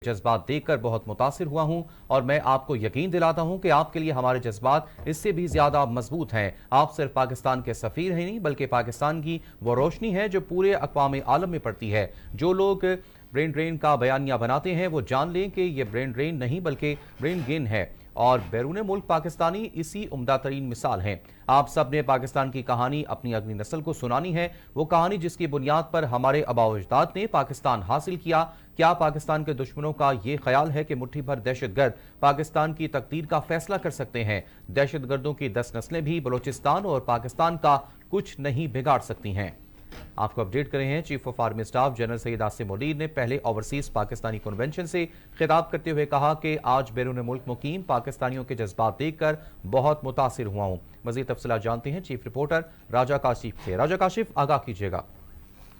जज्बात देखकर बहुत मुतासिर हुआ हूं और मैं आपको यकीन दिलाता हूं कि आपके लिए हमारे जज्बात इससे भी ज्यादा मजबूत हैं। आप सिर्फ पाकिस्तान के सफीर हैं नहीं बल्कि पाकिस्तान की वो रोशनी है जो पूरे अक़वाम आलम में पड़ती है। जो लोग ब्रेन ड्रेन का बयानिया बनाते हैं वो जान लें कि ये ब्रेन ड्रेन नहीं बल्कि ब्रेन गेन है और बैरून मुल्क पाकिस्तानी इसी उम्दा तरीन मिसाल हैं। आप सब ने पाकिस्तान की कहानी अपनी अगली नस्ल को सुनानी है, वो कहानी जिसकी बुनियाद पर हमारे आबाओ अजदाद ने पाकिस्तान हासिल किया। क्या पाकिस्तान के दुश्मनों का ये ख्याल है कि मुट्ठी भर दहशतगर्द पाकिस्तान की तकदीर का फैसला कर सकते हैं? दहशतगर्दों की 10 नस्लें भी बलूचिस्तान और पाकिस्तान का कुछ नहीं बिगाड़ सकती हैं। आपको अपडेट कर रहे हैं। Chief of army staff general Syed Asim Munir ने पहले ओवरसीज पाकिस्तानी कन्वेंशन से खिताब करते हुए कहा कि आज बैरून मुल्क मुकीम पाकिस्तानियों के जज्बात देखकर बहुत मुतासिर हुआ हूं। मजीद तफसीलात जानते हैं चीफ रिपोर्टर राजा काशिफ से। राजा काशिफ, आगाह कीजिएगा।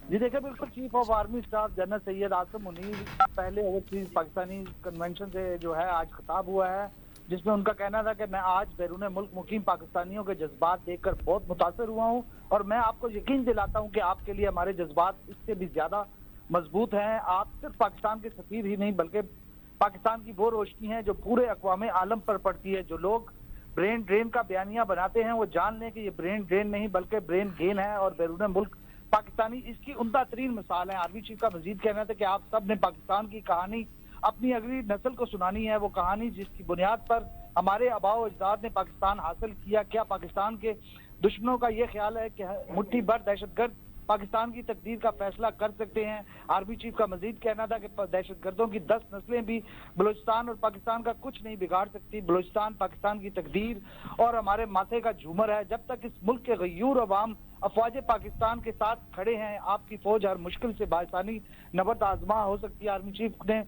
जी देखिए, बिल्कुल chief of army staff general Syed Asim Munir पहले ओवरसीज पाकिस्तानी कन्वेंशन से जो है आज खिताब हुआ है, जिसमें उनका कहना था कि मैं आज बैरून मुल्क मुकीम पाकिस्तानियों के जज्बात देखकर बहुत मुतासर हुआ हूं और मैं आपको यकीन दिलाता हूं कि आपके लिए हमारे जज्बात इससे भी ज्यादा मजबूत हैं। आप सिर्फ पाकिस्तान के सफीर ही नहीं बल्कि पाकिस्तान की वो रोशनी है जो पूरे अक़वाम आलम पर पड़ती है। जो लोग ब्रेन ड्रेन का बयानिया बनाते हैं वो जान लें कि ये ब्रेन ड्रेन नहीं बल्कि ब्रेन गेन है और बैरून मुल्क पाकिस्तानी इसकी उम्दा तरीन मिसाल है। आर्मी चीफ का मजीद कहना था कि आप सब ने पाकिस्तान की कहानी अपनी अगली नस्ल को सुनानी है, वो कहानी जिसकी बुनियाद पर हमारे आबाओ अजदाद ने पाकिस्तान हासिल किया। क्या पाकिस्तान के दुश्मनों का ये ख्याल है कि मुट्ठी भर दहशतगर्द पाकिस्तान की तकदीर का फैसला कर सकते हैं? आर्मी चीफ का मजीद कहना था कि दहशतगर्दों की 10 नस्लें भी बलूचिस्तान और पाकिस्तान का कुछ नहीं बिगाड़ सकती। बलूचिस्तान पाकिस्तान की तकदीर और हमारे माथे का झूमर है। जब तक इस मुल्क के गयूर अवाम अफवाज पाकिस्तान के साथ खड़े हैं, आपकी फौज हर मुश्किल से बासानी नबर्द आजमा हो सकती है। आर्मी चीफ ने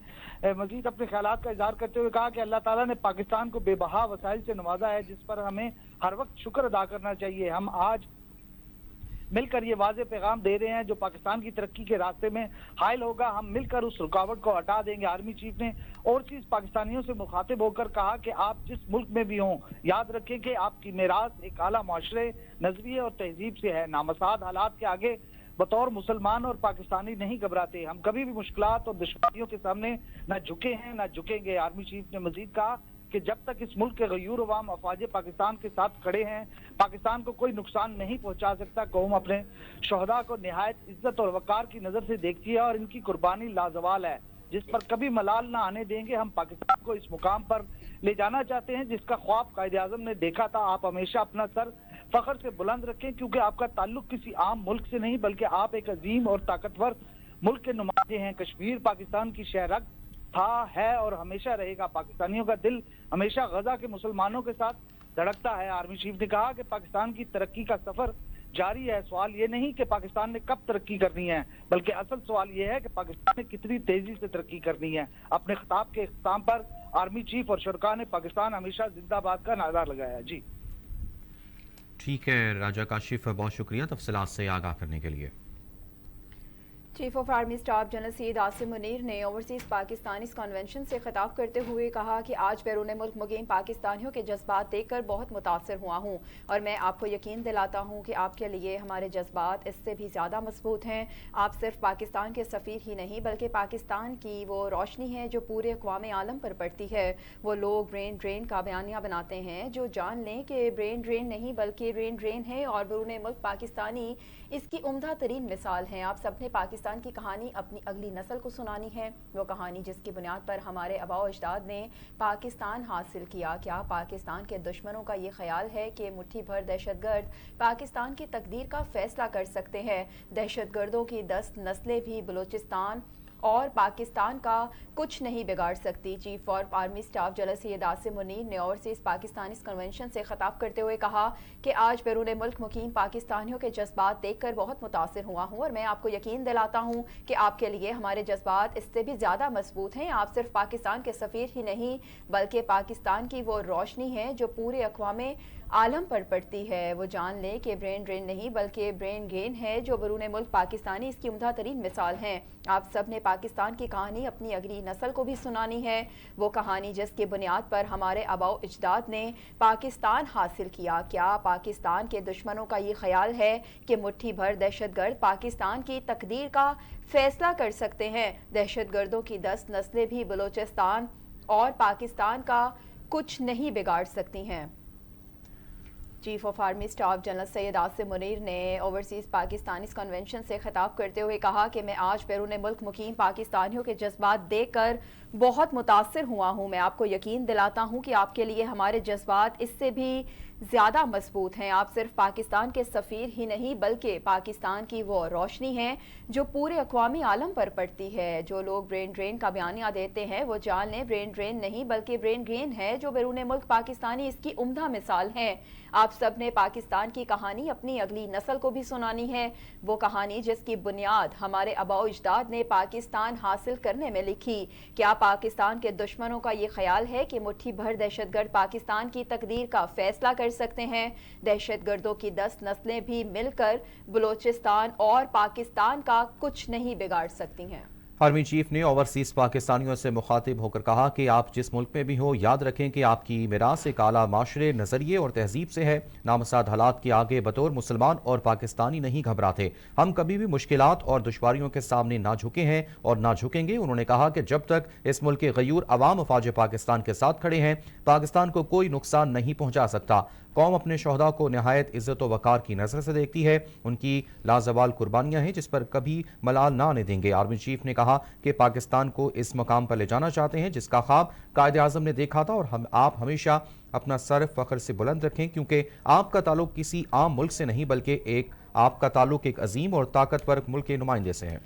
मजीद अपने ख्यालात का इजहार करते हुए कहा कि अल्लाह ताला ने पाकिस्तान को बेबहा वसाइल से नवाजा है, जिस पर हमें हर वक्त शुक्र अदा करना चाहिए। हम आज मिलकर ये वाज़े पैगाम दे रहे हैं जो पाकिस्तान की तरक्की के रास्ते में हायल होगा, हम मिलकर उस रुकावट को हटा देंगे। आर्मी चीफ ने ओवरसीज पाकिस्तानियों से मुखातिब होकर कहा कि आप जिस मुल्क में भी हों, याद रखें कि आपकी मेरास एक आला माशरे, नजरिए और तहजीब से है। नामसाद हालात के आगे बतौर मुसलमान और पाकिस्तानी नहीं घबराते। हम कभी भी मुश्किलात और दुश्वारियों के सामने न झुके हैं न झुकेंगे। आर्मी चीफ ने मजीद कहा कि जब तक इस मुल्क के गयूर अवाम अफवाज पाकिस्तान के साथ खड़े हैं, पाकिस्तान को कोई नुकसान नहीं पहुंचा सकता। कौम अपने शोहदा को निहायत इज्जत और वकार की नजर से देखती है और इनकी कुर्बानी लाजवाल है, जिस पर कभी मलाल ना आने देंगे। हम पाकिस्तान को इस मुकाम पर ले जाना चाहते हैं जिसका ख्वाब कायदे आज़म ने देखा था। आप हमेशा अपना सर फख्र से बुलंद रखें, क्योंकि आपका ताल्लुक किसी आम मुल्क से नहीं बल्कि आप एक अजीम और ताकतवर मुल्क के नुमाइंदे हैं। कश्मीर पाकिस्तान की शहरग था, है और हमेशा रहेगा। पाकिस्तानियों का दिल हमेशा गजा के मुसलमानों के साथ धड़कता है। आर्मी चीफ ने कहा कि पाकिस्तान की तरक्की का सफर जारी है। सवाल ये नहीं कि पाकिस्तान ने कब तरक्की करनी है, बल्कि असल सवाल ये है कि पाकिस्तान ने कितनी तेजी से तरक्की करनी है। अपने खिताब के इख्तिताम पर आर्मी चीफ और शुरका ने पाकिस्तान हमेशा जिंदाबाद का नारा लगाया। जी ठीक है राजा काशिफ, बहुत शुक्रिया तफसीलात से आगाह करने के लिए। Chief of army staff general Syed Asim Munir ने ओवरसीज पाकिस्तानी कन्वेंशन से खिताब करते हुए कहा कि आज बैरून मुल्क मुकीम पाकिस्तानियों के जज्बात देखकर बहुत मुतासर हुआ हूँ और मैं आपको यकीन दिलाता हूँ कि आपके लिए हमारे जज्बात इससे भी ज़्यादा मजबूत हैं। आप सिर्फ पाकिस्तान के सफ़ीर ही नहीं बल्कि पाकिस्तान की वो रोशनी है जो पूरे अक़वाम आलम पर पड़ती है। वो लोग ब्रेन ड्रेन का बयानिया बनाते हैं जो जान लें कि ब्रेन ड्रेन नहीं बल्कि ब्रेन ड्रेन है और बैरून मुल्क पाकिस्तानी इसकी उम्दा तरीन मिसाल हैं। आप सब ने पाकिस्तान की कहानी अपनी अगली नस्ल को सुनानी है, वो कहानी जिसकी बुनियाद पर हमारे आबाओ अजदाद ने पाकिस्तान हासिल किया। क्या पाकिस्तान के दुश्मनों का ये ख्याल है कि मुट्ठी भर दहशतगर्द पाकिस्तान की तकदीर का फैसला कर सकते हैं? दहशतगर्दों की 10 नस्लें भी बलूचिस्तान और पाकिस्तान का कुछ नहीं बिगाड़ सकती। Chief of army staff general Syed Asim Munir ने ओवरसीज पाकिस्तानी कन्वेंशन से खिताब करते हुए कहा कि आज बैरून मुल्क मुकीम पाकिस्तानियों के जज्बात देखकर बहुत मुतासिर हुआ हूँ और मैं आपको यकीन दिलाता हूँ कि आपके लिए हमारे जज्बात इससे भी ज़्यादा मजबूत हैं। आप सिर्फ पाकिस्तान के सफ़ीर ही नहीं बल्कि पाकिस्तान की वो रोशनी है जो पूरे अक़वाम आलम पर पड़ती है। वो जान लें कि ब्रेन ड्रेन नहीं बल्कि ब्रेन गेन है जो बैरून मुल्क पाकिस्तानी इसकी उम्दा तरीन मिसाल हैं। आप सब ने پاکستان کی کہانی اپنی اگلی نسل کو بھی سنانی ہے، وہ کہانی جس کی بنیاد پر ہمارے آباء و اجداد نے پاکستان حاصل کیا۔ کیا پاکستان کے دشمنوں کا یہ خیال ہے کہ مٹھی بھر دہشت گرد پاکستان کی تقدیر کا فیصلہ کر سکتے ہیں؟ دہشت گردوں کی 10 نسلیں بھی بلوچستان اور پاکستان کا کچھ نہیں بگاڑ سکتی ہیں۔ Chief of army staff general Syed Asim Munir نے اوورسیز پاکستانیز کنونشن سے خطاب کرتے ہوئے کہا کہ میں آج بیرون ملک مقیم پاکستانیوں کے جذبات دیکھ کر بہت متاثر ہوا ہوں۔ میں آپ کو یقین دلاتا ہوں کہ آپ کے لیے ہمارے جذبات اس سے بھی زیادہ مضبوط ہیں۔ آپ صرف پاکستان کے سفیر ہی نہیں بلکہ پاکستان کی وہ روشنی ہیں جو پورے اقوامی عالم پر پڑتی ہے۔ جو لوگ برین ڈرین کا بیانیہ دیتے ہیں وہ جان لیں برین ڈرین نہیں بلکہ برین گرین ہے۔ جو بیرون ملک پاکستانی اس کی عمدہ مثال ہیں۔ آپ سب نے پاکستان کی کہانی اپنی اگلی نسل کو بھی سنانی ہے، وہ کہانی جس کی بنیاد ہمارے آباء و اجداد نے پاکستان حاصل کرنے میں لکھی۔ کیا پاکستان کے دشمنوں کا یہ خیال ہے کہ مٹھی بھر دہشت گرد پاکستان کی تقدیر کا فیصلہ کر سکتے ہیں؟ دہشت گردوں کی 10 نسلیں بھی مل کر بلوچستان اور پاکستان کا کچھ نہیں بگاڑ سکتی ہیں۔ آرمی چیف نے اوورسیز پاکستانیوں سے مخاطب ہو کر کہا کہ آپ جس ملک میں بھی ہو یاد رکھیں کہ آپ کی میراث ایک اعلیٰ معاشرے، نظریے اور تہذیب سے ہے۔ نامساعد حالات کے آگے بطور مسلمان اور پاکستانی نہیں گھبراتے، ہم کبھی بھی مشکلات اور دشواریوں کے سامنے نہ جھکے ہیں اور نہ جھکیں گے۔ انہوں نے کہا کہ جب تک اس ملک کے غیور عوام افواج پاکستان کے ساتھ کھڑے ہیں پاکستان کو کوئی نقصان نہیں پہنچا سکتا۔ قوم اپنے شہداء کو نہایت عزت و وقار کی نظر سے دیکھتی ہے، ان کی لازوال قربانیاں ہیں جس پر کبھی ملال نہ آنے دیں گے۔ آرمی چیف نے کہا کہ پاکستان کو اس مقام پر لے جانا چاہتے ہیں جس کا خواب قائد اعظم نے دیکھا تھا، اور آپ ہمیشہ اپنا سر فخر سے بلند رکھیں کیونکہ آپ کا تعلق کسی عام ملک سے نہیں بلکہ آپ کا تعلق ایک عظیم اور طاقتور ملک کے نمائندے سے ہے۔